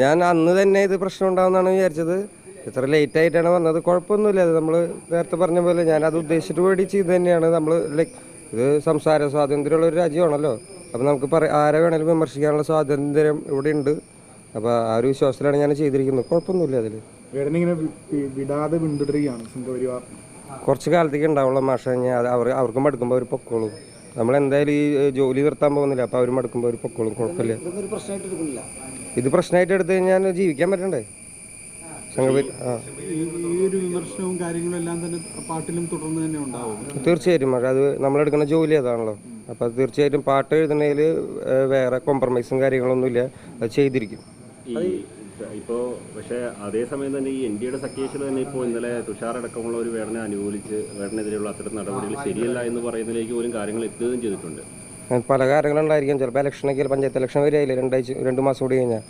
ഞാൻ അന്ന് തന്നെ ഇത് പ്രശ്നം ഉണ്ടാവുമെന്നാണ് വിചാരിച്ചത്. ഇത്ര ലേറ്റ് ആയിട്ടാണ് വന്നത്. കുഴപ്പമൊന്നുമില്ല. അത് നമ്മൾ നേരത്തെ പറഞ്ഞ പോലെ ഞാനത് ഉദ്ദേശിച്ചിട്ട് വേണ്ടി ചെയ്ത് തന്നെയാണ്. നമ്മൾ ലൈക്ക് ഇത് സംസാര സ്വാതന്ത്ര്യമുള്ള ഒരു രാജ്യമാണല്ലോ. അപ്പോൾ നമുക്ക് ആരെ വേണമെങ്കിലും വിമർശിക്കാനുള്ള സ്വാതന്ത്ര്യം ഇവിടെ ഉണ്ട്. അപ്പോൾ ആ ഒരു വിശ്വാസത്തിലാണ് ഞാൻ ചെയ്തിരിക്കുന്നത്. കുഴപ്പമൊന്നുമില്ല അതിൽ. വേടനിങ്ങനെ വിടാതെ പിന്തുടരുകയാണ് സംഘപരിവാർ. കുറച്ച് കാലത്തേക്ക് ഉണ്ടാവുള്ള മാഷ. ഞാൻ അവർക്കും മടുക്കുമ്പോൾ അവർ പൊക്കോളും. നമ്മളെന്തായാലും ഈ ജോലി നിർത്താൻ പോകുന്നില്ല. അപ്പോൾ അവർ മടുക്കുമ്പോൾ അവർ പൊക്കോളും. കുഴപ്പമില്ല. ഇത് പ്രശ്നമായിട്ട് എടുത്ത് കഴിഞ്ഞാൽ ജീവിക്കാൻ പറ്റണ്ടേ? ഈ ഒരു വിമർശനവും കാര്യങ്ങളും എല്ലാം തന്നെ പാട്ടിലും തുടർന്ന് തന്നെ ഉണ്ടാവും. തീർച്ചയായിട്ടും. അത് നമ്മളെടുക്കുന്ന ജോലി അതാണല്ലോ. അപ്പോൾ അത് തീർച്ചയായിട്ടും പാട്ട് എഴുതുന്നതിൽ വേറെ കോംപ്രമൈസും കാര്യങ്ങളൊന്നുമില്ല. അത് ചെയ്തിരിക്കും. ഇപ്പോൾ പക്ഷേ അതേസമയം തന്നെ ഈ എൻ ഡി എയുടെ സഖ്യകക്ഷികൾ തന്നെ ഇപ്പോൾ ഇന്നലെ തുഷാർ അടക്കമുള്ള ഒരു വേടനെ അനുകൂലിച്ച് വേടനെതിരെയുള്ള അത്തരം നടപടികൾ ശരിയല്ല എന്ന് പറയുന്നതിലേക്ക് പോലും കാര്യങ്ങൾ എത്തുകയും ചെയ്തിട്ടുണ്ട്. പല കാര്യങ്ങളുണ്ടായിരിക്കും. ചിലപ്പോൾ ഇലക്ഷനൊക്കെ പഞ്ചായത്ത് ഇലക്ഷൻ വരെയായില്ലേ 2 മാസം കൂടി കഴിഞ്ഞാൽ.